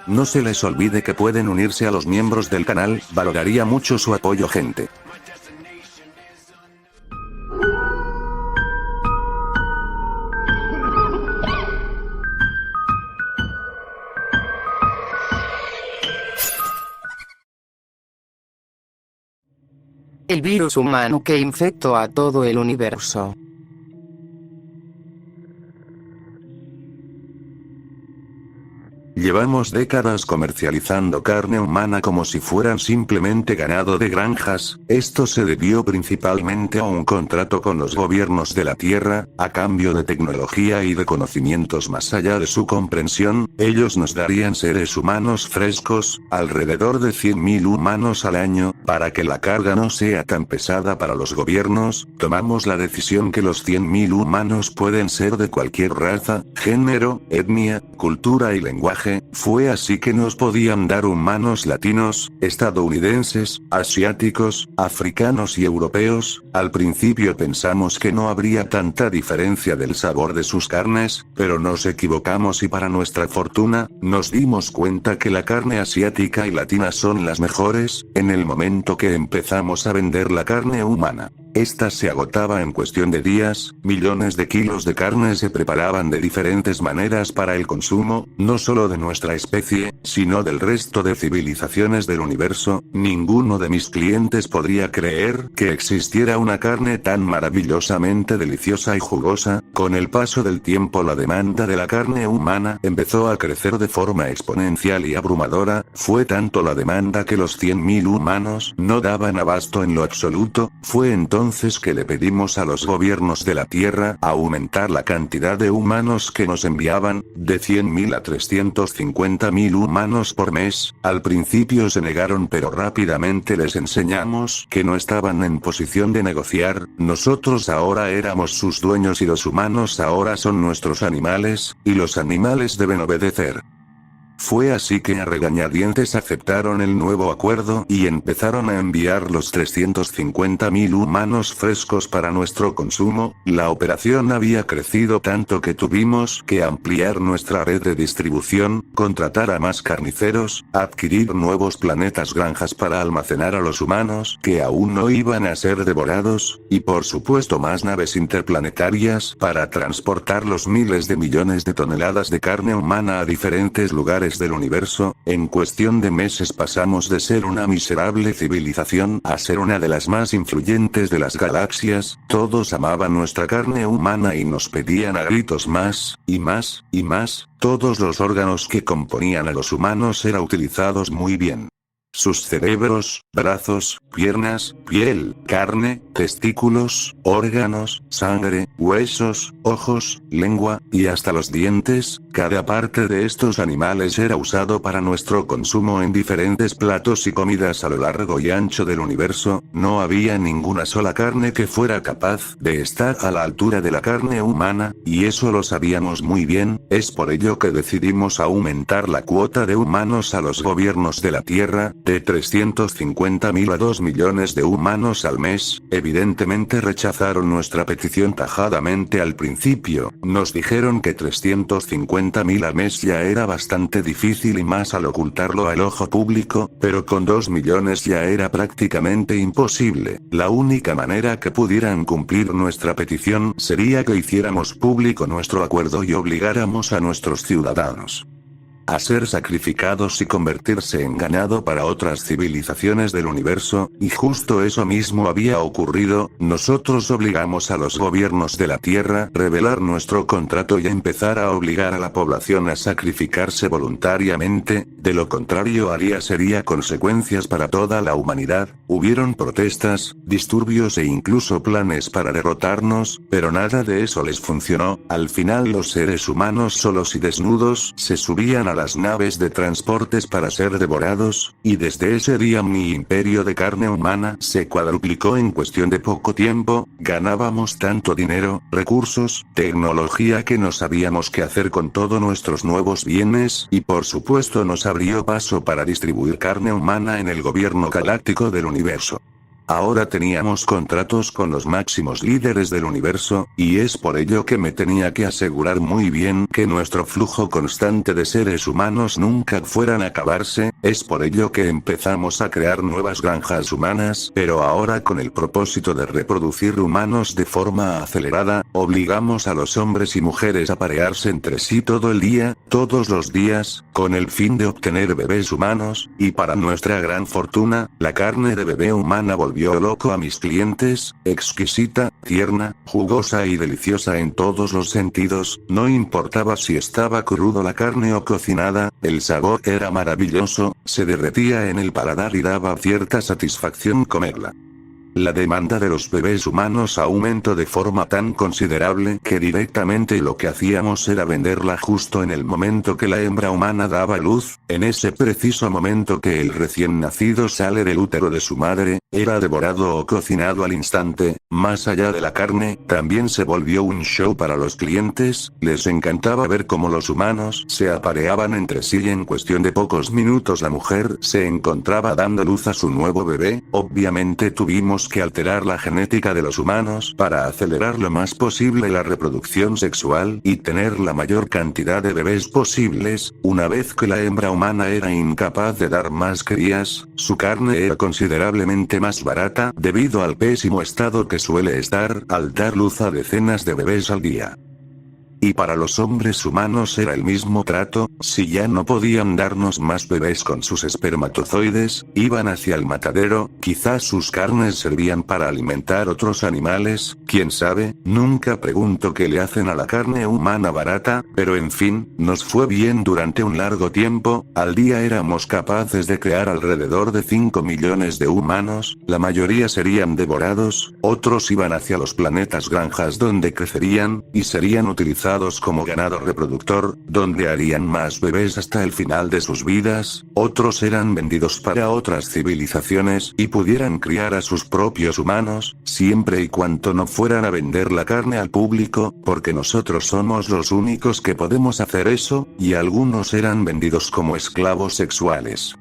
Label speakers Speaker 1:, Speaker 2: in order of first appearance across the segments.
Speaker 1: No se les olvide que pueden unirse a los miembros del canal, valoraría mucho su apoyo, gente.
Speaker 2: El virus humano que infectó a todo el universo.
Speaker 1: Llevamos décadas comercializando carne humana como si fueran simplemente ganado de granjas. Esto se debió principalmente a un contrato con los gobiernos de la Tierra, a cambio de tecnología y de conocimientos más allá de su comprensión. Ellos nos darían seres humanos frescos, alrededor de 100.000 humanos al año. Para que la carga no sea tan pesada para los gobiernos, tomamos la decisión que los 100.000 humanos pueden ser de cualquier raza, género, etnia, cultura y lenguaje. Fue así que nos podían dar humanos latinos, estadounidenses, asiáticos, africanos y europeos. Al principio pensamos que no habría tanta diferencia del sabor de sus carnes, pero nos equivocamos y para nuestra fortuna, nos dimos cuenta que la carne asiática y latina son las mejores. En el momento que empezamos a vender la carne humana, esta se agotaba en cuestión de días. Millones de kilos de carne se preparaban de diferentes maneras para el consumo, no solo de nuestra especie, sino del resto de civilizaciones del universo. Ninguno de mis clientes podría creer que existiera una carne tan maravillosamente deliciosa y jugosa. Con el paso del tiempo la demanda de la carne humana empezó a crecer de forma exponencial y abrumadora. Fue tanto la demanda que los 100.000 humanos no daban abasto en lo absoluto. Fue entonces que le pedimos a los gobiernos de la Tierra aumentar la cantidad de humanos que nos enviaban, de 100.000 a 350.000 humanos por mes. Al principio se negaron, pero rápidamente les enseñamos que no estaban en posición de negociar. Nosotros ahora éramos sus dueños y los humanos ahora son nuestros animales, y los animales deben obedecer. Fue así que a regañadientes aceptaron el nuevo acuerdo y empezaron a enviar los 350.000 humanos frescos para nuestro consumo. La operación había crecido tanto que tuvimos que ampliar nuestra red de distribución, contratar a más carniceros, adquirir nuevos planetas granjas para almacenar a los humanos que aún no iban a ser devorados, y por supuesto más naves interplanetarias para transportar los miles de millones de toneladas de carne humana a diferentes lugares del universo. En cuestión de meses pasamos de ser una miserable civilización a ser una de las más influyentes de las galaxias. Todos amaban nuestra carne humana y nos pedían a gritos más, y más, y más. Todos los órganos que componían a los humanos eran utilizados muy bien. Sus cerebros, brazos, piernas, piel, carne, testículos, órganos, sangre, huesos, ojos, lengua, y hasta los dientes. Cada parte de estos animales era usado para nuestro consumo en diferentes platos y comidas a lo largo y ancho del universo. No había ninguna sola carne que fuera capaz de estar a la altura de la carne humana, y eso lo sabíamos muy bien. Es por ello que decidimos aumentar la cuota de humanos a los gobiernos de la Tierra, de 350.000 a 2 millones de humanos al mes. Evidentemente rechazaron nuestra petición tajadamente al principio. Nos dijeron que 350.000 al mes ya era bastante difícil y más al ocultarlo al ojo público, pero con 2 millones ya era prácticamente imposible. La única manera que pudieran cumplir nuestra petición sería que hiciéramos público nuestro acuerdo y obligáramos a nuestros ciudadanos a ser sacrificados y convertirse en ganado para otras civilizaciones del universo, y justo eso mismo había ocurrido. Nosotros obligamos a los gobiernos de la Tierra a revelar nuestro contrato y a empezar a obligar a la población a sacrificarse voluntariamente, de lo contrario sería consecuencias para toda la humanidad. Hubieron protestas, disturbios e incluso planes para derrotarnos, pero nada de eso les funcionó. Al final los seres humanos solos y desnudos se subían a las naves de transportes para ser devorados, y desde ese día mi imperio de carne humana se cuadruplicó en cuestión de poco tiempo. Ganábamos tanto dinero, recursos, tecnología que no sabíamos qué hacer con todos nuestros nuevos bienes, y por supuesto nos abrió paso para distribuir carne humana en el gobierno galáctico del universo. Ahora teníamos contratos con los máximos líderes del universo, y es por ello que me tenía que asegurar muy bien que nuestro flujo constante de seres humanos nunca fueran a acabarse, es por ello que empezamos a crear nuevas granjas humanas, pero ahora con el propósito de reproducir humanos de forma acelerada, obligamos a los hombres y mujeres a parearse entre sí todo el día, todos los días, con el fin de obtener bebés humanos, y para nuestra gran fortuna, la carne de bebé humana volvió loco a mis clientes, exquisita, tierna, jugosa y deliciosa en todos los sentidos, no importaba si estaba crudo la carne o cocinada, el sabor era maravilloso, se derretía en el paladar y daba cierta satisfacción comerla. La demanda de los bebés humanos aumentó de forma tan considerable que directamente lo que hacíamos era venderla justo en el momento que la hembra humana daba luz, en ese preciso momento que el recién nacido sale del útero de su madre, era devorado o cocinado al instante. Más allá de la carne, también se volvió un show para los clientes, les encantaba ver cómo los humanos se apareaban entre sí y en cuestión de pocos minutos la mujer se encontraba dando luz a su nuevo bebé. Obviamente tuvimos que alterar la genética de los humanos para acelerar lo más posible la reproducción sexual y tener la mayor cantidad de bebés posibles. Una vez que la hembra humana era incapaz de dar más crías, su carne era considerablemente más barata debido al pésimo estado que suele estar al dar luz a decenas de bebés al día. Y para los hombres humanos era el mismo trato, si ya no podían darnos más bebés con sus espermatozoides, iban hacia el matadero, quizás sus carnes servían para alimentar otros animales, quién sabe, nunca pregunto qué le hacen a la carne humana barata, pero en fin, nos fue bien durante un largo tiempo, al día éramos capaces de crear alrededor de 5 millones de humanos, la mayoría serían devorados, otros iban hacia los planetas granjas donde crecerían, y serían utilizados como ganado reproductor, donde harían más bebés hasta el final de sus vidas, otros eran vendidos para otras civilizaciones y pudieran criar a sus propios humanos, siempre y cuando no fueran a vender la carne al público, porque nosotros somos los únicos que podemos hacer eso, y algunos eran vendidos como esclavos sexuales.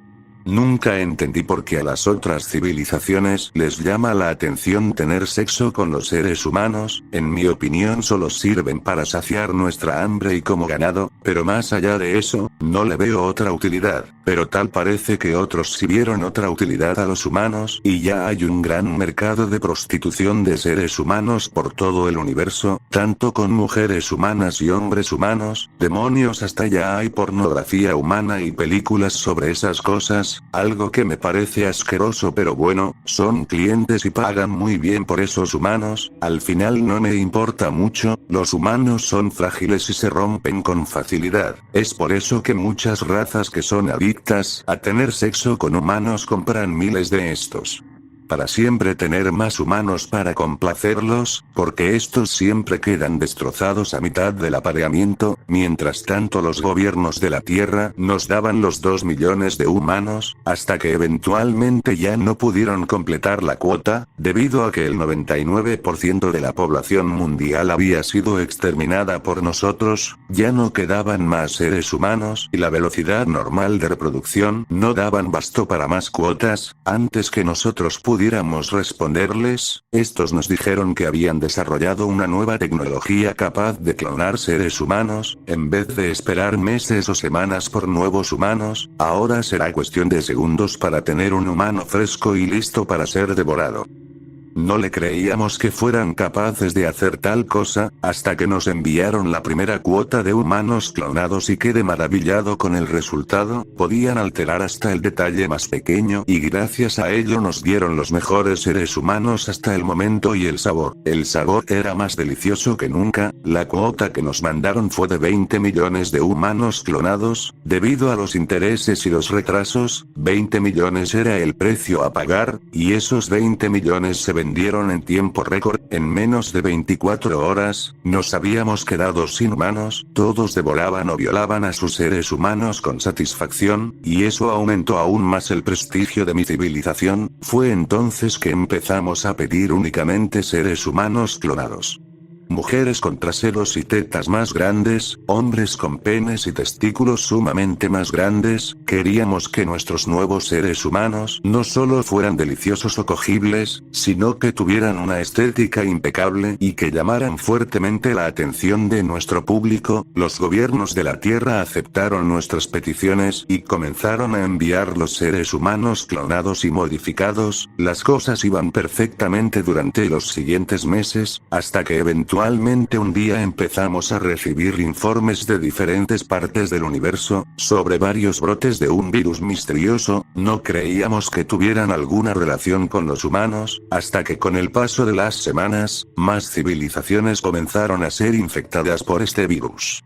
Speaker 1: Nunca entendí por qué a las otras civilizaciones les llama la atención tener sexo con los seres humanos, en mi opinión solo sirven para saciar nuestra hambre y como ganado, pero más allá de eso, no le veo otra utilidad, pero tal parece que otros sí vieron otra utilidad a los humanos y ya hay un gran mercado de prostitución de seres humanos por todo el universo, tanto con mujeres humanas y hombres humanos, demonios hasta ya hay pornografía humana y películas sobre esas cosas. Algo que me parece asqueroso pero bueno, son clientes y pagan muy bien por esos humanos, al final no me importa mucho, los humanos son frágiles y se rompen con facilidad, es por eso que muchas razas que son adictas a tener sexo con humanos compran miles de estos. Para siempre tener más humanos para complacerlos, porque estos siempre quedan destrozados a mitad del apareamiento, mientras tanto los gobiernos de la Tierra nos daban los 2 millones de humanos, hasta que eventualmente ya no pudieron completar la cuota, debido a que el 99% de la población mundial había sido exterminada por nosotros, ya no quedaban más seres humanos y la velocidad normal de reproducción no daban basto para más cuotas, antes que nosotros pudiéramos responderles, estos nos dijeron que habían desarrollado una nueva tecnología capaz de clonar seres humanos, en vez de esperar meses o semanas por nuevos humanos, ahora será cuestión de segundos para tener un humano fresco y listo para ser devorado. No le creíamos que fueran capaces de hacer tal cosa, hasta que nos enviaron la primera cuota de humanos clonados y quedé maravillado con el resultado, podían alterar hasta el detalle más pequeño y gracias a ello nos dieron los mejores seres humanos hasta el momento y el sabor era más delicioso que nunca, la cuota que nos mandaron fue de 20 millones de humanos clonados, debido a los intereses y los retrasos, 20 millones era el precio a pagar, y esos 20 millones se vendieron en tiempo récord, en menos de 24 horas, nos habíamos quedado sin humanos, todos devoraban o violaban a sus seres humanos con satisfacción, y eso aumentó aún más el prestigio de mi civilización, fue entonces que empezamos a pedir únicamente seres humanos clonados. Mujeres con traseros y tetas más grandes, hombres con penes y testículos sumamente más grandes. Queríamos que nuestros nuevos seres humanos no solo fueran deliciosos o cogibles, sino que tuvieran una estética impecable y que llamaran fuertemente la atención de nuestro público. Los gobiernos de la Tierra aceptaron nuestras peticiones y comenzaron a enviar los seres humanos clonados y modificados. Las cosas iban perfectamente durante los siguientes meses, hasta que eventualmente un día empezamos a recibir informes de diferentes partes del universo, sobre varios brotes de un virus misterioso. No creíamos que tuvieran alguna relación con los humanos, hasta que con el paso de las semanas, más civilizaciones comenzaron a ser infectadas por este virus.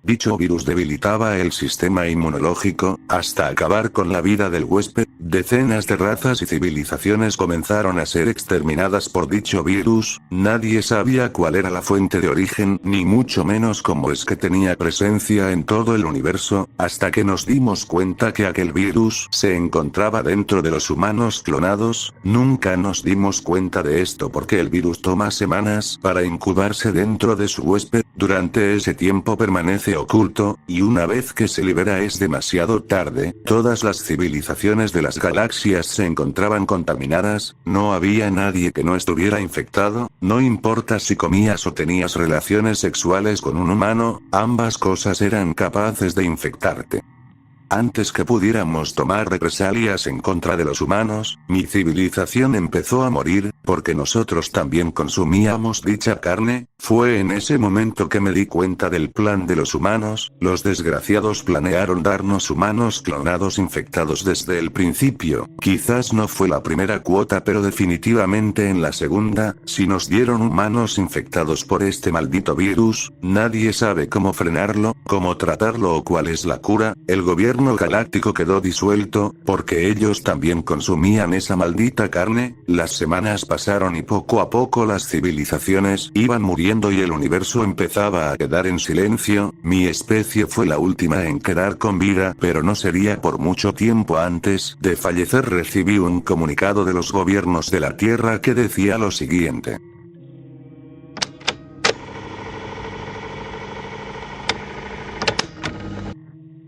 Speaker 1: Dicho virus debilitaba el sistema inmunológico, hasta acabar con la vida del huésped. Decenas de razas y civilizaciones comenzaron a ser exterminadas por dicho virus. Nadie sabía cuál era la fuente de origen, ni mucho menos cómo es que tenía presencia en todo el universo, hasta que nos dimos cuenta que aquel virus se encontraba dentro de los humanos clonados. Nunca nos dimos cuenta de esto porque el virus toma semanas para incubarse dentro de su huésped. Durante ese tiempo permanece oculto, y una vez que se libera es demasiado tarde. Todas las civilizaciones de las galaxias se encontraban contaminadas. No había nadie que no estuviera infectado. No importa si comías o tenías relaciones sexuales con un humano, ambas cosas eran capaces de infectarte. Antes que pudiéramos tomar represalias en contra de los humanos, mi civilización empezó a morir, porque nosotros también consumíamos dicha carne. Fue en ese momento que me di cuenta del plan de los humanos. Los desgraciados planearon darnos humanos clonados infectados desde el principio. Quizás no fue la primera cuota, pero definitivamente en la segunda. Si nos dieron humanos infectados por este maldito virus, nadie sabe cómo frenarlo, cómo tratarlo o cuál es la cura. El gobierno galáctico quedó disuelto, porque ellos también consumían esa maldita carne. Las semanas pasaron y poco a poco las civilizaciones iban muriendo y el universo empezaba a quedar en silencio. Mi especie fue la última en quedar con vida, pero no sería por mucho tiempo. Antes de fallecer recibí un comunicado de los gobiernos de la Tierra que decía lo siguiente: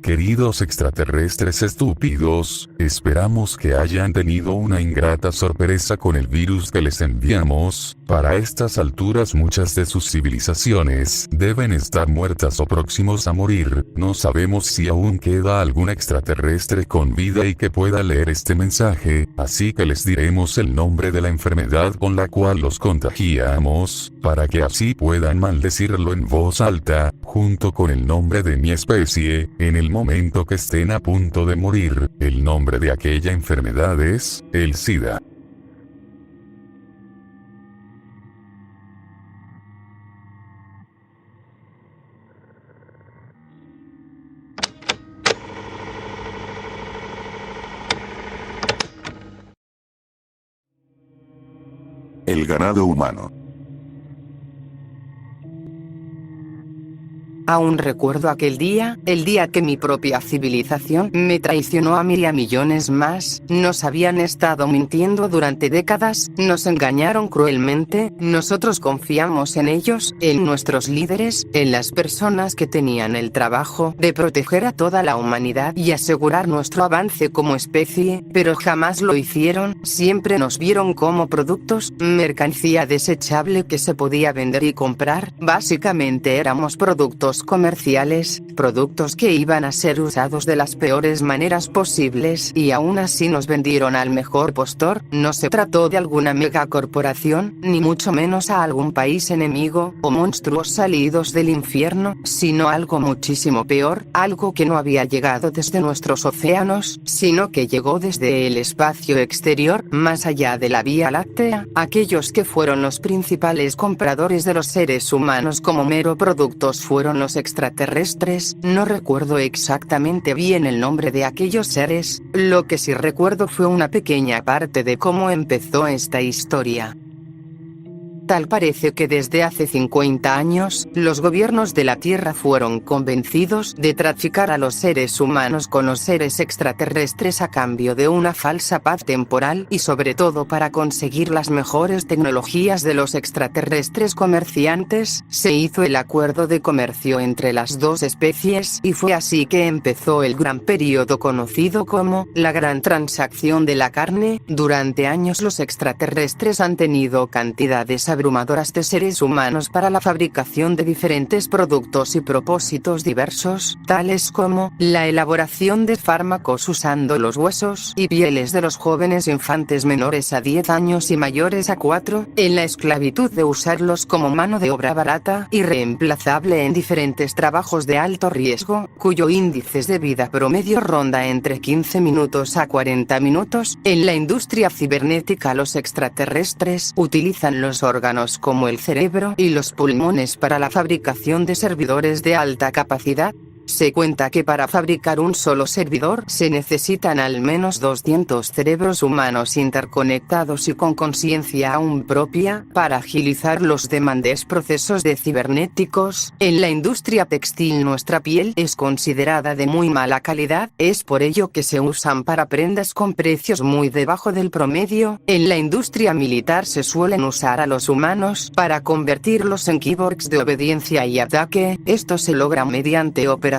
Speaker 3: Queridos extraterrestres estúpidos, esperamos que hayan tenido una ingrata sorpresa con el virus que les enviamos. Para estas alturas muchas de sus civilizaciones deben estar muertas o próximos a morir. No sabemos si aún queda algún extraterrestre con vida y que pueda leer este mensaje, así que les diremos el nombre de la enfermedad con la cual los contagiamos, para que así puedan maldecirlo en voz alta, junto con el nombre de mi especie, en el momento que estén a punto de morir. El nombre de aquella enfermedad es el SIDA.
Speaker 1: El ganado humano.
Speaker 2: Aún recuerdo aquel día, el día que mi propia civilización me traicionó a mí y a millones más. Nos habían estado mintiendo durante décadas, nos engañaron cruelmente. Nosotros confiamos en ellos, en nuestros líderes, en las personas que tenían el trabajo de proteger a toda la humanidad y asegurar nuestro avance como especie, pero jamás lo hicieron. Siempre nos vieron como productos, mercancía desechable que se podía vender y comprar. Básicamente éramos productos comerciales, productos que iban a ser usados de las peores maneras posibles, y aún así nos vendieron al mejor postor. No se trató de alguna megacorporación, ni mucho menos a algún país enemigo, o monstruos salidos del infierno, sino algo muchísimo peor, algo que no había llegado desde nuestros océanos, sino que llegó desde el espacio exterior, más allá de la Vía Láctea. Aquellos que fueron los principales compradores de los seres humanos como mero productos fueron los extraterrestres. No recuerdo exactamente bien el nombre de aquellos seres, lo que sí recuerdo fue una pequeña parte de cómo empezó esta historia. Tal parece que desde hace 50 años, los gobiernos de la Tierra fueron convencidos de traficar a los seres humanos con los seres extraterrestres a cambio de una falsa paz temporal y sobre todo para conseguir las mejores tecnologías de los extraterrestres comerciantes. Se hizo el acuerdo de comercio entre las dos especies y fue así que empezó el gran periodo conocido como la Gran Transacción de la Carne. Durante años los extraterrestres han tenido cantidades abrumadoras de seres humanos para la fabricación de diferentes productos y propósitos diversos, tales como la elaboración de fármacos usando los huesos y pieles de los jóvenes infantes menores a 10 años y mayores a 4, en la esclavitud de usarlos como mano de obra barata y reemplazable en diferentes trabajos de alto riesgo, cuyo índice de vida promedio ronda entre 15 minutos a 40 minutos. En la industria cibernética los extraterrestres utilizan los órganos como el cerebro y los pulmones para la fabricación de servidores de alta capacidad. Se cuenta que para fabricar un solo servidor se necesitan al menos 200 cerebros humanos interconectados y con conciencia aún propia, para agilizar los demandantes procesos de cibernéticos. En la industria textil nuestra piel es considerada de muy mala calidad, es por ello que se usan para prendas con precios muy debajo del promedio. En la industria militar se suelen usar a los humanos para convertirlos en cyborgs de obediencia y ataque. Esto se logra mediante operaciones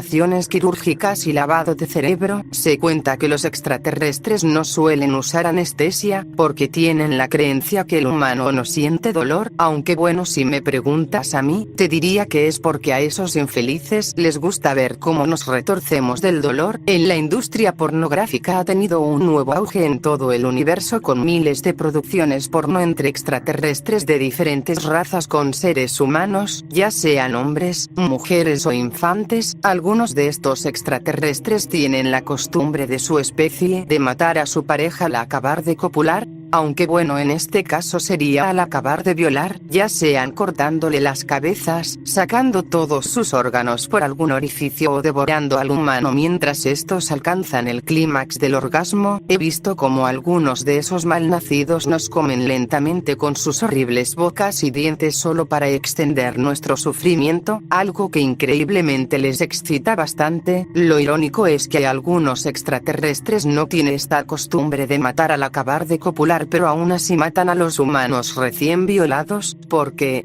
Speaker 2: quirúrgicas y lavado de cerebro. Se cuenta que los extraterrestres no suelen usar anestesia, porque tienen la creencia que el humano no siente dolor, aunque bueno, si me preguntas a mí, te diría que es porque a esos infelices les gusta ver cómo nos retorcemos del dolor. En la industria pornográfica ha tenido un nuevo auge en todo el universo, con miles de producciones porno entre extraterrestres de diferentes razas con seres humanos, ya sean hombres, mujeres o infantes. Algunos de estos extraterrestres tienen la costumbre de su especie de matar a su pareja al acabar de copular, aunque bueno, en este caso sería al acabar de violar, ya sean cortándole las cabezas, sacando todos sus órganos por algún orificio o devorando al humano mientras estos alcanzan el clímax del orgasmo. He visto como algunos de esos malnacidos nos comen lentamente con sus horribles bocas y dientes solo para extender nuestro sufrimiento, algo que increíblemente les excita bastante. Lo irónico es que algunos extraterrestres no tienen esta costumbre de matar al acabar de copular, pero aún así matan a los humanos recién violados, porque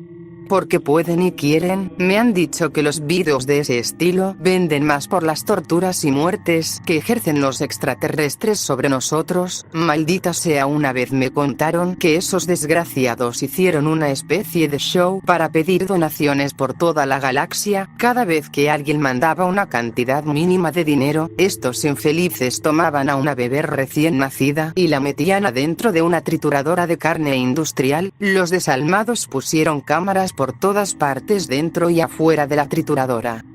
Speaker 2: pueden y quieren. Me han dicho que los vídeos de ese estilo venden más por las torturas y muertes que ejercen los extraterrestres sobre nosotros. Maldita sea, una vez me contaron que esos desgraciados hicieron una especie de show para pedir donaciones por toda la galaxia. Cada vez que alguien mandaba una cantidad mínima de dinero, estos infelices tomaban a una bebé recién nacida y la metían adentro de una trituradora de carne industrial. Los desalmados pusieron cámaras por todas partes dentro y afuera de la trituradora,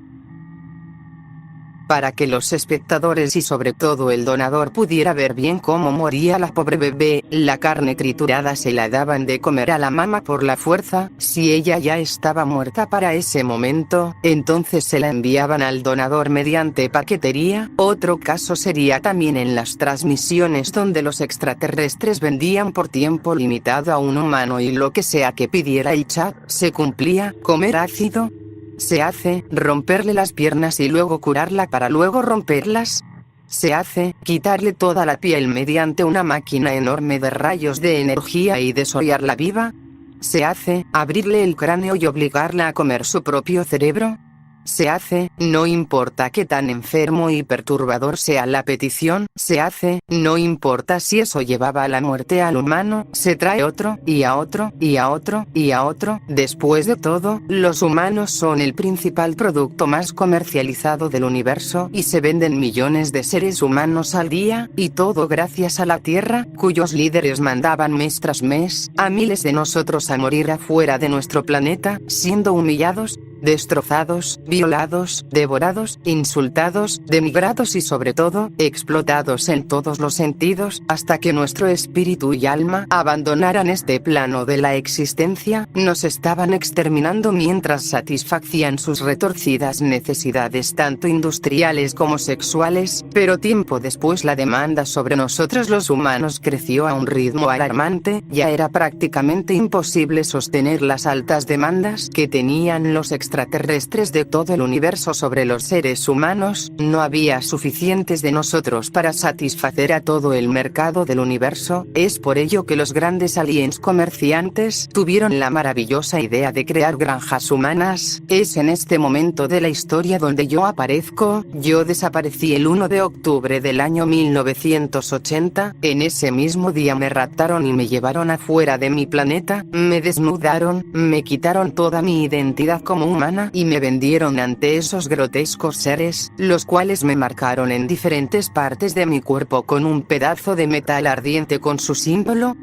Speaker 2: para que los espectadores y sobre todo el donador pudiera ver bien cómo moría la pobre bebé. La carne triturada se la daban de comer a la mama por la fuerza. Si ella ya estaba muerta para ese momento, entonces se la enviaban al donador mediante paquetería. Otro caso sería también en las transmisiones donde los extraterrestres vendían por tiempo limitado a un humano y lo que sea que pidiera el chat se cumplía: comer ácido. Se hace romperle las piernas y luego curarla para luego romperlas. Se hace quitarle toda la piel mediante una máquina enorme de rayos de energía y desollarla viva. Se hace abrirle el cráneo y obligarla a comer su propio cerebro. Se hace, no importa qué tan enfermo y perturbador sea la petición, se hace, no importa si eso llevaba a la muerte al humano, se trae otro, y a otro, y a otro, y a otro. Después de todo, los humanos son el principal producto más comercializado del universo y se venden millones de seres humanos al día, y todo gracias a la Tierra, cuyos líderes mandaban mes tras mes a miles de nosotros a morir afuera de nuestro planeta, siendo humillados, destrozados, violados, devorados, insultados, denigrados y sobre todo, explotados en todos los sentidos, hasta que nuestro espíritu y alma abandonaran este plano de la existencia. Nos estaban exterminando mientras satisfacían sus retorcidas necesidades tanto industriales como sexuales, pero tiempo después la demanda sobre nosotros los humanos creció a un ritmo alarmante. Ya era prácticamente imposible sostener las altas demandas que tenían los extraterrestres de todo el universo sobre los seres humanos. No había suficientes de nosotros para satisfacer a todo el mercado del universo. Es por ello que los grandes aliens comerciantes tuvieron la maravillosa idea de crear granjas humanas. Es en este momento de la historia donde yo aparezco. Yo desaparecí el 1 de octubre del año 1980. En ese mismo día me raptaron y me llevaron afuera de mi planeta, me desnudaron, me quitaron toda mi identidad como humana y me vendieron ante esos grotescos seres, los cuales me marcaron en diferentes partes de mi cuerpo con un pedazo de metal ardiente con su símbolo.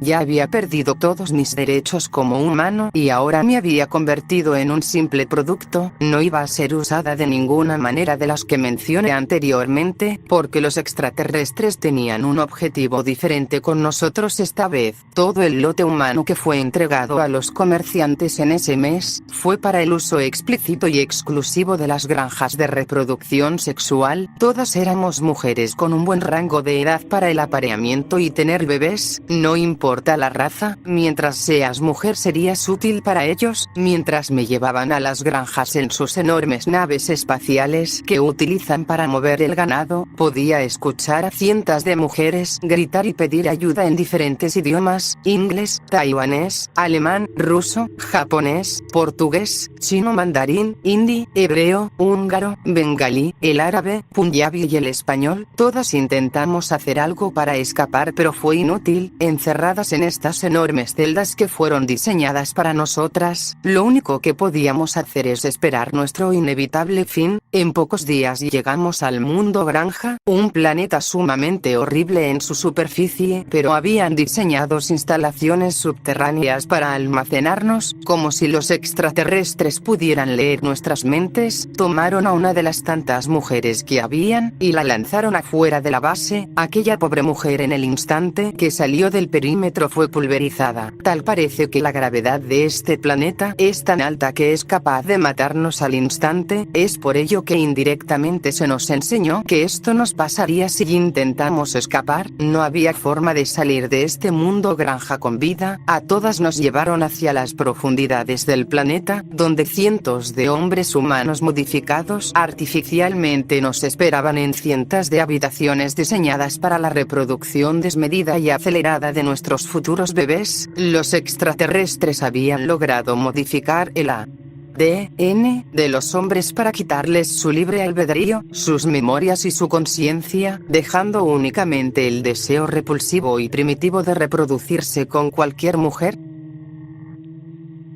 Speaker 2: Ya había perdido todos mis derechos como humano y ahora me había convertido en un simple producto. No iba a ser usada de ninguna manera de las que mencioné anteriormente, porque los extraterrestres tenían un objetivo diferente con nosotros esta vez. Todo el lote humano que fue entregado a los comerciantes en ese mes, fue para el uso explícito y exclusivo de las granjas de reproducción sexual. Todas éramos mujeres con un buen rango de edad para el apareamiento y tener bebés, no importa la raza, mientras seas mujer serías útil para ellos. Mientras me llevaban a las granjas en sus enormes naves espaciales que utilizan para mover el ganado, podía escuchar a cientos de mujeres gritar y pedir ayuda en diferentes idiomas: inglés, taiwanés, alemán, ruso, japonés, portugués, chino, mandarín, hindi, hebreo, húngaro, bengalí, el árabe, punjabi y el español. Todas intentamos hacer algo para escapar, pero fue inútil. Encerradas en estas enormes celdas que fueron diseñadas para nosotras, lo único que podíamos hacer es esperar nuestro inevitable fin. En pocos días llegamos al mundo granja, un planeta sumamente horrible en su superficie, pero habían diseñado instalaciones subterráneas para almacenarnos, como si los extraterrestres pudieran leer nuestras mentes. Tomaron a una de las tantas mujeres que habían, y la lanzaron afuera de la base. Aquella pobre mujer en el instante que salió del perímetro fue pulverizada. Tal parece que la gravedad de este planeta es tan alta que es capaz de matarnos al instante. Es por ello que indirectamente se nos enseñó que esto nos pasaría si intentamos escapar. No había forma de salir de este mundo granja con vida. A todas nos llevaron hacia las profundidades del planeta, donde cientos de hombres humanos modificados artificialmente nos esperaban en cientos de habitaciones diseñadas para la reproducción desmedida y acelerada de nuestros futuros bebés. Los extraterrestres habían logrado modificar el ADN de los hombres para quitarles su libre albedrío, sus memorias y su conciencia, dejando únicamente el deseo repulsivo y primitivo de reproducirse con cualquier mujer.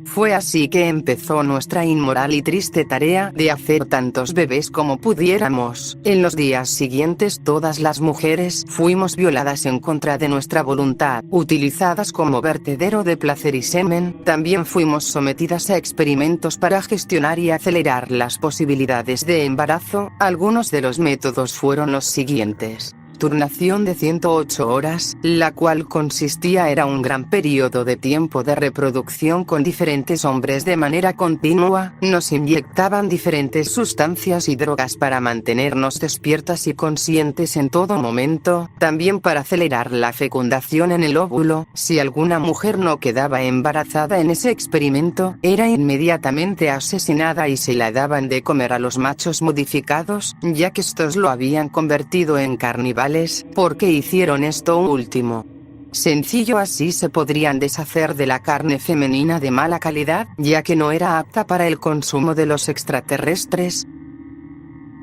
Speaker 2: Fue así que empezó nuestra inmoral y triste tarea de hacer tantos bebés como pudiéramos. En los días siguientes todas las mujeres fuimos violadas en contra de nuestra voluntad, utilizadas como vertedero de placer y semen. También fuimos sometidas a experimentos para gestionar y acelerar las posibilidades de embarazo. Algunos de los métodos fueron los siguientes: turnación de 108 horas, la cual consistía era un gran periodo de tiempo de reproducción con diferentes hombres de manera continua. Nos inyectaban diferentes sustancias y drogas para mantenernos despiertas y conscientes en todo momento, también para acelerar la fecundación en el óvulo. Si alguna mujer no quedaba embarazada en ese experimento, era inmediatamente asesinada y se la daban de comer a los machos modificados, ya que estos lo habían convertido en caníbales. ¿Por qué hicieron esto último? Sencillo, así se podrían deshacer de la carne femenina de mala calidad, ya que no era apta para el consumo de los extraterrestres.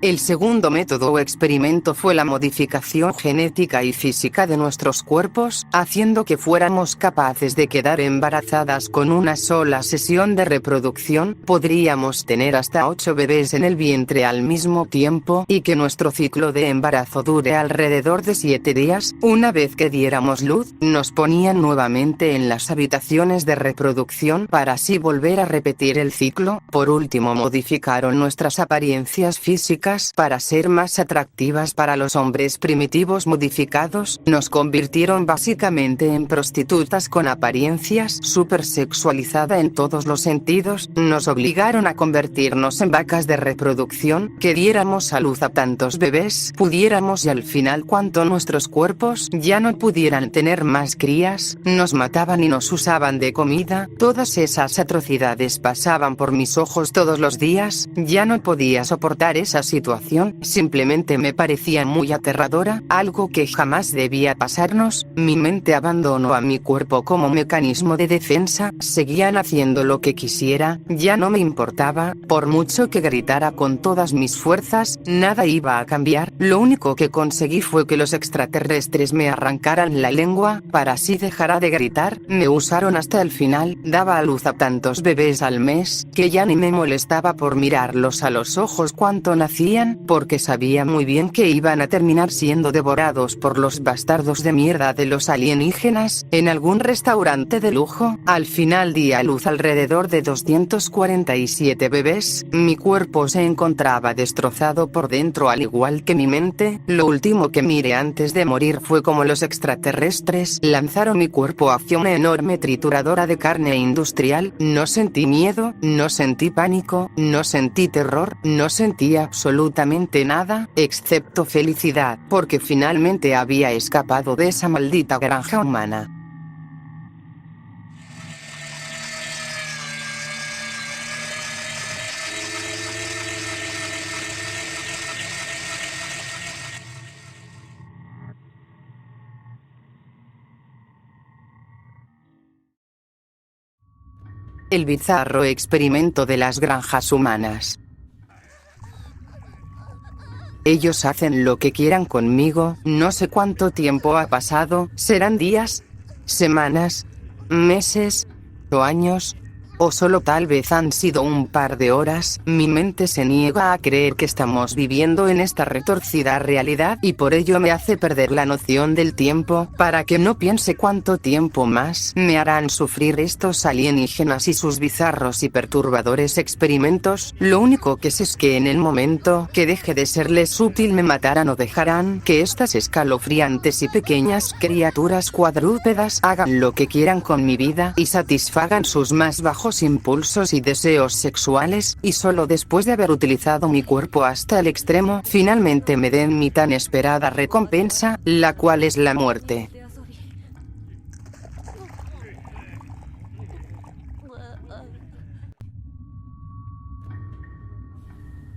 Speaker 2: El segundo método o experimento fue la modificación genética y física de nuestros cuerpos, haciendo que fuéramos capaces de quedar embarazadas con una sola sesión de reproducción. Podríamos tener hasta 8 bebés en el vientre al mismo tiempo, y que nuestro ciclo de embarazo dure alrededor de 7 días. Una vez que diéramos luz, nos ponían nuevamente en las habitaciones de reproducción para así volver a repetir el ciclo. Por último, modificaron nuestras apariencias físicas para ser más atractivas para los hombres primitivos modificados. Nos convirtieron básicamente en prostitutas con apariencias supersexualizada en todos los sentidos. Nos obligaron a convertirnos en vacas de reproducción, que diéramos a luz a tantos bebés pudiéramos, y al final, cuando nuestros cuerpos ya no pudieran tener más crías, nos mataban y nos usaban de comida. Todas esas atrocidades pasaban por mis ojos todos los días. Ya no podía soportar esa situación, simplemente me parecía muy aterradora, algo que jamás debía pasarnos. Mi mente abandonó a mi cuerpo como mecanismo de defensa. Seguían haciendo lo que quisiera, ya no me importaba, por mucho que gritara con todas mis fuerzas, nada iba a cambiar. Lo único que conseguí fue que los extraterrestres me arrancaran la lengua, para así dejar de gritar. Me usaron hasta el final. Daba a luz a tantos bebés al mes, que ya ni me molestaba por mirarlos a los ojos cuánto nacían, porque sabía muy bien que iban a terminar siendo devorados por los bastardos de mierda de los alienígenas, en algún restaurante de lujo. Al final di a luz alrededor de 247 bebés. Mi cuerpo se encontraba destrozado por dentro al igual que mi mente. Lo último que miré antes de morir fue como los extraterrestres lanzaron mi cuerpo hacia una enorme trituradora de carne industrial. No sentí miedo, no sentí pánico, no sentí terror, no sentí absolutamente nada, excepto felicidad, porque finalmente había escapado de esa maldita granja humana. El bizarro experimento de las granjas humanas. Ellos hacen lo que quieran conmigo. No sé cuánto tiempo ha pasado, serán días, semanas, meses o años, o solo tal vez han sido un par de horas. Mi mente se niega a creer que estamos viviendo en esta retorcida realidad, y por ello me hace perder la noción del tiempo, para que no piense cuánto tiempo más me harán sufrir estos alienígenas y sus bizarros y perturbadores experimentos. Lo único que sé es que en el momento que deje de serles útil me matarán o dejarán que estas escalofriantes y pequeñas criaturas cuadrúpedas hagan lo que quieran con mi vida y satisfagan sus más bajos impulsos y deseos sexuales, y solo después de haber utilizado mi cuerpo hasta el extremo, finalmente me den mi tan esperada recompensa, la cual es la muerte.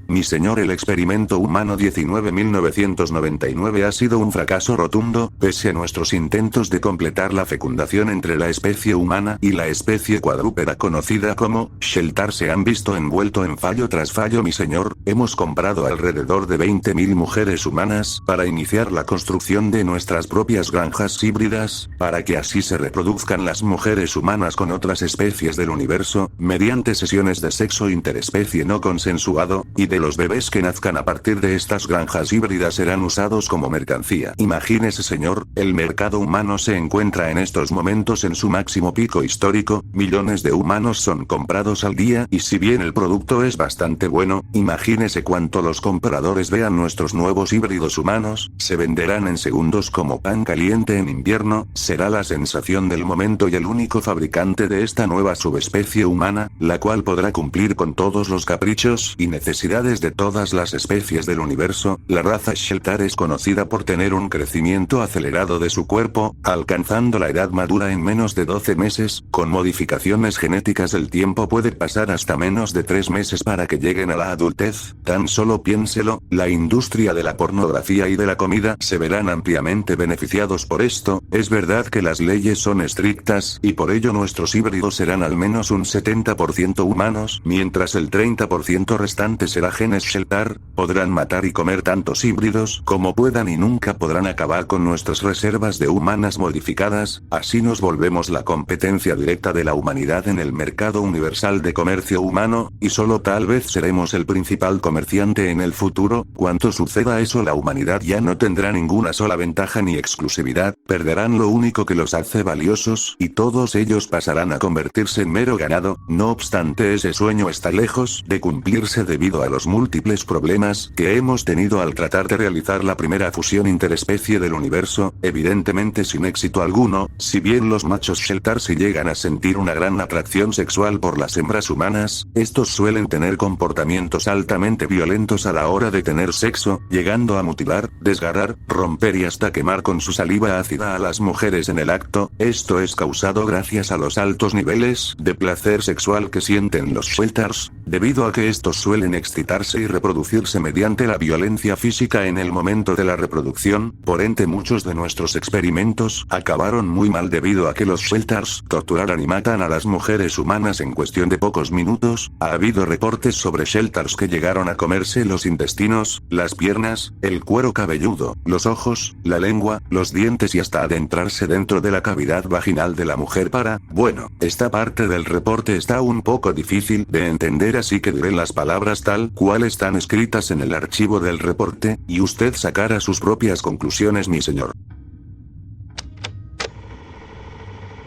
Speaker 1: Mi señor, el experimento humano 19.999 ha sido un fracaso rotundo, pese a nuestros intentos de completar la fecundación entre la especie humana y la especie cuadrúpeda conocida como Sheltar. Se han visto envuelto en fallo tras fallo, mi señor. Hemos comprado alrededor de 20.000 mujeres humanas para iniciar la construcción de nuestras propias granjas híbridas, para que así se reproduzcan las mujeres humanas con otras especies del universo, mediante sesiones de sexo interespecie no consensuado, y de los bebés que nazcan a partir de estas granjas híbridas serán usados como mercancía. Imagínese, señor, el mercado humano se encuentra en estos momentos en su máximo pico histórico, millones de humanos son comprados al día, y si bien el producto es bastante bueno, imagínese cuánto los compradores vean nuestros nuevos híbridos humanos, se venderán en segundos como pan caliente en invierno, será la sensación del momento y el único fabricante de esta nueva subespecie humana, la cual podrá cumplir con todos los caprichos y necesidades de todas las especies del universo. La raza Sheltar es conocida por tener un crecimiento acelerado de su cuerpo, alcanzando la edad madura en menos de 12 meses, con modificaciones genéticas el tiempo puede pasar hasta menos de 3 meses para que lleguen a la adultez. Tan solo piénselo, la industria de la pornografía y de la comida se verán ampliamente beneficiados por esto. Es verdad que las leyes son estrictas, y por ello nuestros híbridos serán al menos un 70% humanos, mientras el 30% restante será genes Sheltar, podrán matar y comer tantos híbridos como puedan y nunca podrán acabar con nuestras reservas de humanas modificadas, así nos volvemos la competencia directa de la humanidad en el mercado universal de comercio humano, y solo tal vez seremos el principal comerciante en el futuro. Cuando suceda eso, la humanidad ya no tendrá ninguna sola ventaja ni exclusividad, perderán lo único que los hace valiosos y todos ellos pasarán a convertirse en mero ganado. No obstante, ese sueño está lejos de cumplirse debido a los múltiples problemas que hemos tenido al tratar de realizar la primera fusión interespecie del universo, evidentemente sin éxito alguno. Si bien los machos Sheltar se llegan a sentir una gran atracción sexual por las hembras humanas, estos suelen tener comportamientos altamente violentos a la hora de tener sexo, llegando a mutilar, desgarrar, romper y hasta quemar con su saliva ácida a las mujeres en el acto. Esto es causado gracias a los altos niveles de placer sexual que sienten los Sheltars, debido a que estos suelen excitarse y reproducirse mediante la violencia física en el momento de la reproducción. Por ende, muchos de nuestros experimentos acabaron muy mal debido a que los Sheltars torturaran y matan a las mujeres humanas en cuestión de pocos minutos. Ha habido reportes sobre Sheltars que llegaron a comerse los intestinos, las piernas, el cuero cabelludo, los ojos, la lengua, los dientes y hasta adentrarse dentro de la cavidad vaginal de la mujer para... Bueno, esta parte del reporte está un poco difícil de entender, así que diré las palabras tal cual están escritas en el archivo del reporte, y usted sacará sus propias conclusiones, mi señor.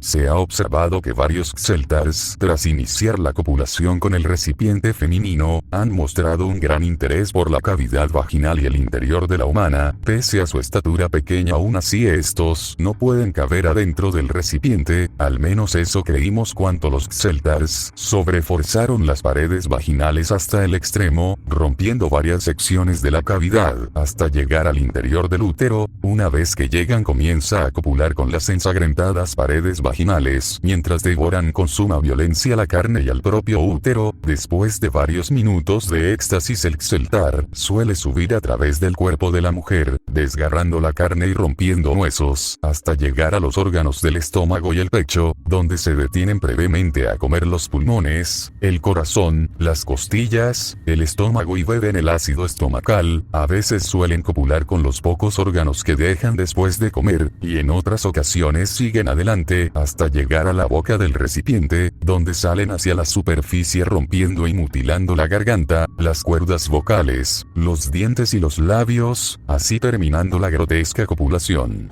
Speaker 3: Se ha observado que varios Sheltars, tras iniciar la copulación con el recipiente femenino, han mostrado un gran interés por la cavidad vaginal y el interior de la humana. Pese a su estatura pequeña, aún así estos no pueden caber adentro del recipiente, al menos eso creímos cuando los Sheltars sobreforzaron las paredes vaginales hasta el extremo, rompiendo varias secciones de la cavidad, hasta llegar al interior del útero. Una vez que llegan, comienza a copular con las ensangrentadas paredes vaginales, mientras devoran con suma violencia la carne y al propio útero. Después de varios minutos de éxtasis, el Sheltar suele subir a través del cuerpo de la mujer, desgarrando la carne y rompiendo huesos, hasta llegar a los órganos del estómago y el pecho, donde se detienen brevemente a comer los pulmones, el corazón, las costillas, el estómago y beben el ácido estomacal. A veces suelen copular con los pocos órganos que dejan después de comer, y en otras ocasiones siguen adelante hasta llegar a la boca del recipiente, donde salen hacia la superficie rompiendo y mutilando la garganta, las cuerdas vocales, los dientes y los labios, así terminando la grotesca copulación.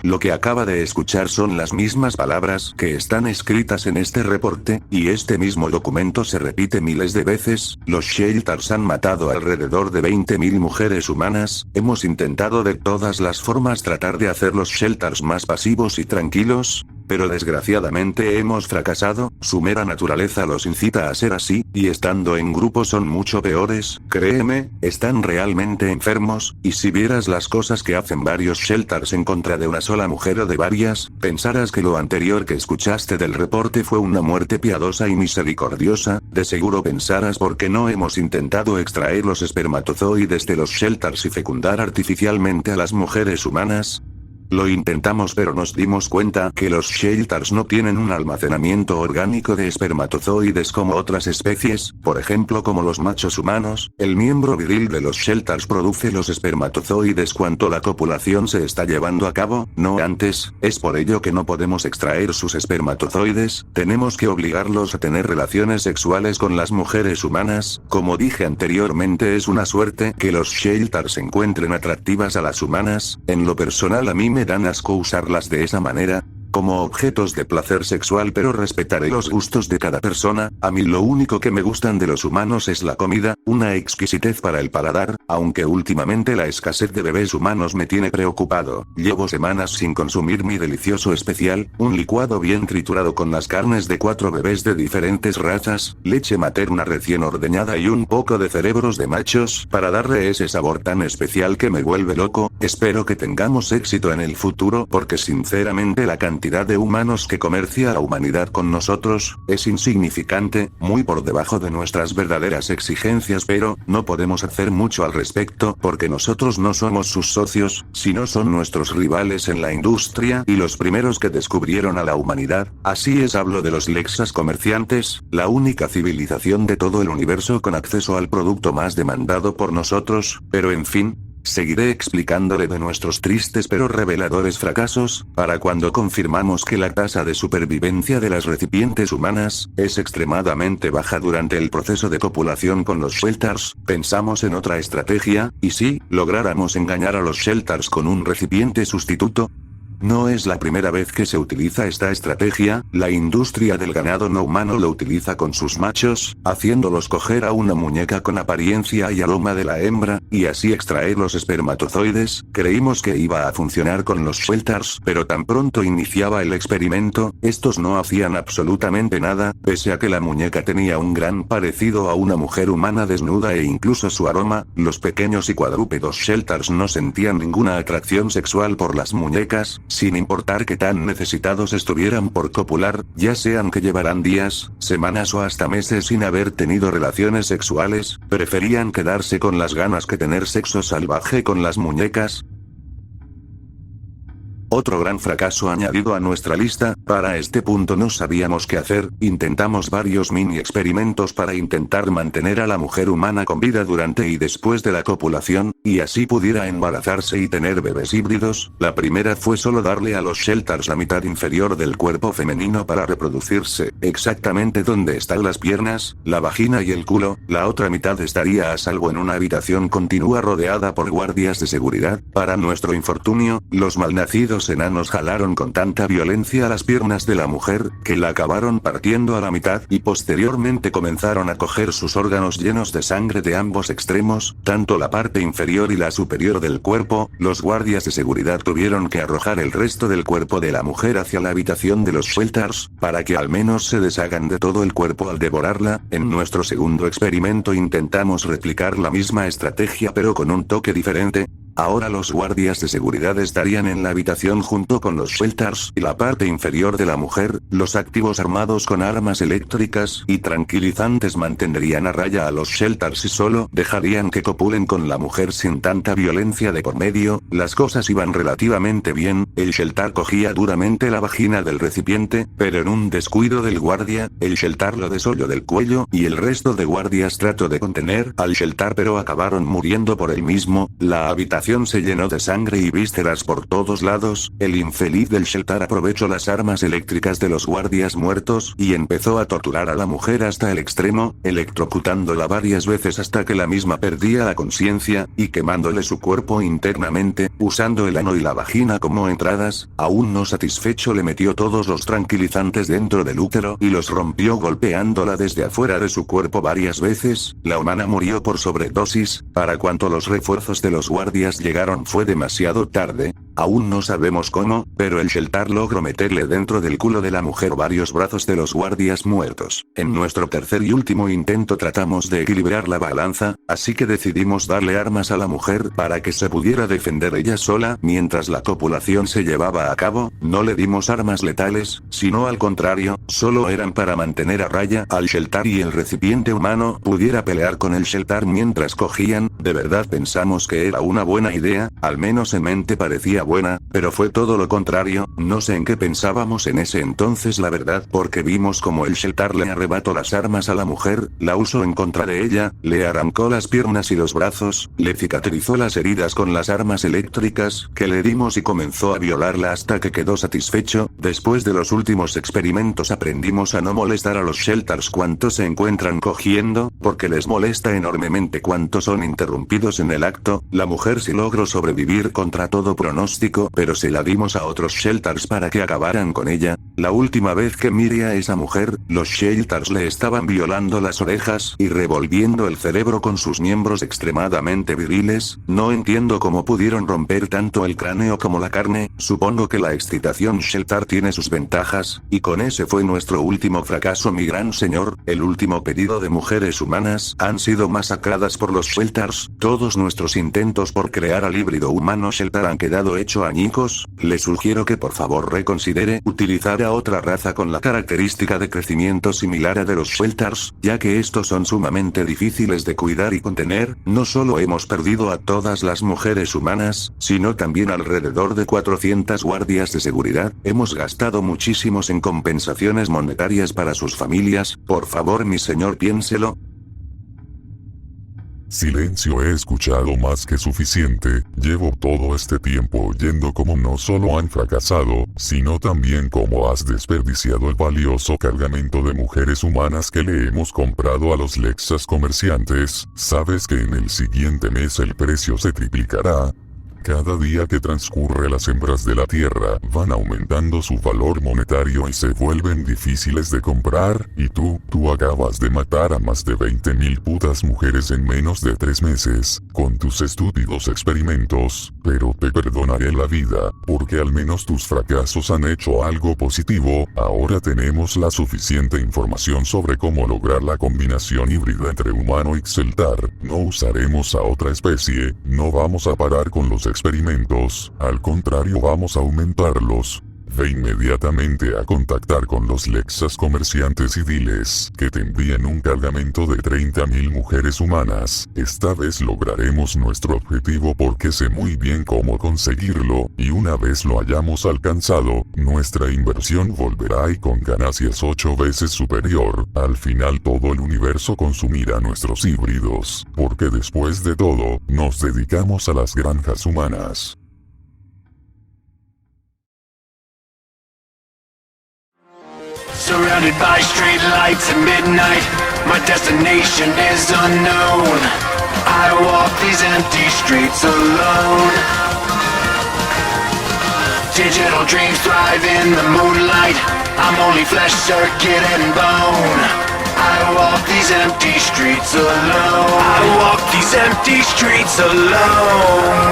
Speaker 1: Lo que acaba de escuchar son las mismas palabras que están escritas en este reporte, y este mismo documento se repite miles de veces. Los Sheltars han matado alrededor de 20.000 mujeres humanas. Hemos intentado de todas las formas tratar de hacer los Sheltars más pasivos y tranquilos, pero desgraciadamente hemos fracasado. Su mera naturaleza los incita a ser así, y estando en grupo son mucho peores. Créeme, están realmente enfermos, y si vieras las cosas que hacen varios Sheltars en contra de una sola mujer o de varias, pensarás que lo anterior que escuchaste del reporte fue una muerte piadosa y misericordiosa. De seguro pensarás por qué no hemos intentado extraer los espermatozoides de los Sheltars y fecundar artificialmente a las mujeres humanas. Lo intentamos, pero nos dimos cuenta que los Sheltars no tienen un almacenamiento orgánico de espermatozoides como otras especies, por ejemplo como los machos humanos. El miembro viril de los Sheltars produce los espermatozoides cuando la copulación se está llevando a cabo, no antes. Es por ello que no podemos extraer sus espermatozoides, tenemos que obligarlos a tener relaciones sexuales con las mujeres humanas. Como dije anteriormente, es una suerte que los Sheltars encuentren atractivas a las humanas. En lo personal, a mí me dan asco usarlas de esa manera, como objetos de placer sexual, pero respetaré los gustos de cada persona. A mí lo único que me gustan de los humanos es la comida, una exquisitez para el paladar, aunque últimamente la escasez de bebés humanos me tiene preocupado. Llevo semanas sin consumir mi delicioso especial, un licuado bien triturado con las carnes de 4 bebés de diferentes razas, leche materna recién ordeñada y un poco de cerebros de machos, para darle ese sabor tan especial que me vuelve loco. Espero que tengamos éxito en el futuro, porque sinceramente la cantidad cantidad de humanos que comercia la humanidad con nosotros, es insignificante, muy por debajo de nuestras verdaderas exigencias, pero, no podemos hacer mucho al respecto porque nosotros no somos sus socios, sino son nuestros rivales en la industria y los primeros que descubrieron a la humanidad. Así es, hablo de los Lexas comerciantes, la única civilización de todo el universo con acceso al producto más demandado por nosotros, pero en fin. Seguiré explicándole de nuestros tristes pero reveladores fracasos, para cuando confirmamos que la tasa de supervivencia de las recipientes humanas es extremadamente baja durante el proceso de copulación con los Sheltars, pensamos en otra estrategia, y si lográramos engañar a los Sheltars con un recipiente sustituto. No es la primera vez que se utiliza esta estrategia, la industria del ganado no humano lo utiliza con sus machos, haciéndolos coger a una muñeca con apariencia y aroma de la hembra, y así extraer los espermatozoides. Creímos que iba a funcionar con los Sheltars, pero tan pronto iniciaba el experimento, estos no hacían absolutamente nada, pese a que la muñeca tenía un gran parecido a una mujer humana desnuda e incluso su aroma. Los pequeños y cuadrúpedos Sheltars no sentían ninguna atracción sexual por las muñecas, sin importar que tan necesitados estuvieran por copular, ya sean que llevaran días, semanas o hasta meses sin haber tenido relaciones sexuales, preferían quedarse con las ganas que tener sexo salvaje con las muñecas. Otro gran fracaso añadido a nuestra lista, para este punto no sabíamos qué hacer, intentamos varios mini experimentos para intentar mantener a la mujer humana con vida durante y después de la copulación, y así pudiera embarazarse y tener bebés híbridos. La primera fue solo darle a los Sheltars la mitad inferior del cuerpo femenino para reproducirse, exactamente donde están las piernas, la vagina y el culo, la otra mitad estaría a salvo en una habitación continua rodeada por guardias de seguridad. Para nuestro infortunio, los malnacidos enanos jalaron con tanta violencia a las piernas de la mujer, que la acabaron partiendo a la mitad y posteriormente comenzaron a coger sus órganos llenos de sangre de ambos extremos, tanto la parte inferior y la superior del cuerpo. Los guardias de seguridad tuvieron que arrojar el resto del cuerpo de la mujer hacia la habitación de los Sheltars, para que al menos se deshagan de todo el cuerpo al devorarla. En nuestro segundo experimento intentamos replicar la misma estrategia pero con un toque diferente. Ahora los guardias de seguridad estarían en la habitación junto con los Sheltars y la parte inferior de la mujer, los activos armados con armas eléctricas y tranquilizantes mantendrían a raya a los Sheltars y solo dejarían que copulen con la mujer sin tanta violencia de por medio. Las cosas iban relativamente bien, el Sheltar cogía duramente la vagina del recipiente, pero en un descuido del guardia, el Sheltar lo desolló del cuello y el resto de guardias trató de contener al Sheltar pero acabaron muriendo por el mismo. La habitación se llenó de sangre y vísceras por todos lados. El infeliz del Sheltar aprovechó las armas eléctricas de los guardias muertos y empezó a torturar a la mujer hasta el extremo, electrocutándola varias veces hasta que la misma perdía la conciencia, y quemándole su cuerpo internamente, usando el ano y la vagina como entradas. Aún no satisfecho, le metió todos los tranquilizantes dentro del útero y los rompió golpeándola desde afuera de su cuerpo varias veces. La humana murió por sobredosis. Para cuanto los refuerzos de los guardias llegaron fue demasiado tarde. Aún no sabemos cómo, pero el Sheltar logró meterle dentro del culo de la mujer varios brazos de los guardias muertos. En nuestro tercer y último intento tratamos de equilibrar la balanza, así que decidimos darle armas a la mujer para que se pudiera defender ella sola mientras la copulación se llevaba a cabo. No le dimos armas letales, sino al contrario, solo eran para mantener a raya al Sheltar y el recipiente humano pudiera pelear con el Sheltar mientras cogían. De verdad pensamos que era una buena idea, al menos en mente parecía buena, pero fue todo lo contrario. No sé en qué pensábamos en ese entonces la verdad, porque vimos como el Sheltar le arrebató las armas a la mujer, la usó en contra de ella, le arrancó las piernas y los brazos, le cicatrizó las heridas con las armas eléctricas que le dimos y comenzó a violarla hasta que quedó satisfecho. Después de los últimos experimentos aprendimos a no molestar a los Sheltars cuanto se encuentran cogiendo, porque les molesta enormemente cuanto son interrumpidos en el acto. La mujer sí logró sobrevivir contra todo pronóstico, pero se la dimos a otros Sheltars para que acabaran con ella. La última vez que miré a esa mujer, los Sheltars le estaban violando las orejas y revolviendo el cerebro con sus miembros extremadamente viriles. No entiendo cómo pudieron romper tanto el cráneo como la carne. Supongo que la excitación Sheltar tiene sus ventajas, y con ese fue nuestro último fracaso, mi gran señor. El último pedido de mujeres humanas han sido masacradas por los Sheltars. Todos nuestros intentos por crear al híbrido humano Sheltar han quedado hecho añicos, le sugiero que por favor reconsidere utilizar a otra raza con la característica de crecimiento similar a de los Shelters, ya que estos son sumamente difíciles de cuidar y contener. No solo hemos perdido a todas las mujeres humanas, sino también alrededor de 400 guardias de seguridad, hemos gastado muchísimos en compensaciones monetarias para sus familias, por favor mi señor piénselo.
Speaker 3: Silencio, he escuchado más que suficiente. Llevo todo este tiempo oyendo cómo no solo han fracasado, sino también cómo has desperdiciado el valioso cargamento de mujeres humanas que le hemos comprado a los Lexas comerciantes. ¿Sabes que en el siguiente mes el precio se triplicará? Cada día que transcurre las hembras de la tierra van aumentando su valor monetario y se vuelven difíciles de comprar, y tú acabas de matar a más de 20.000 putas mujeres en menos de 3 meses, con tus estúpidos experimentos, pero te perdonaré la vida, porque al menos tus fracasos han hecho algo positivo. Ahora tenemos la suficiente información sobre cómo lograr la combinación híbrida entre humano y Xeltar. No usaremos a otra especie, no vamos a parar con los experimentos, al contrario vamos a aumentarlos. Ve inmediatamente a contactar con los Lexas comerciantes y diles que te envíen un cargamento de 30.000 mujeres humanas. Esta vez lograremos nuestro objetivo porque sé muy bien cómo conseguirlo, y una vez lo hayamos alcanzado, nuestra inversión volverá y con ganancias 8 veces superior. Al final todo el universo consumirá nuestros híbridos, porque después de todo, nos dedicamos a las granjas humanas.
Speaker 4: Surrounded by street lights at midnight, my destination is unknown. I walk these empty streets alone. Digital dreams thrive in the moonlight. I'm only flesh, circuit, and bone. I walk these empty streets alone. I walk these empty streets alone.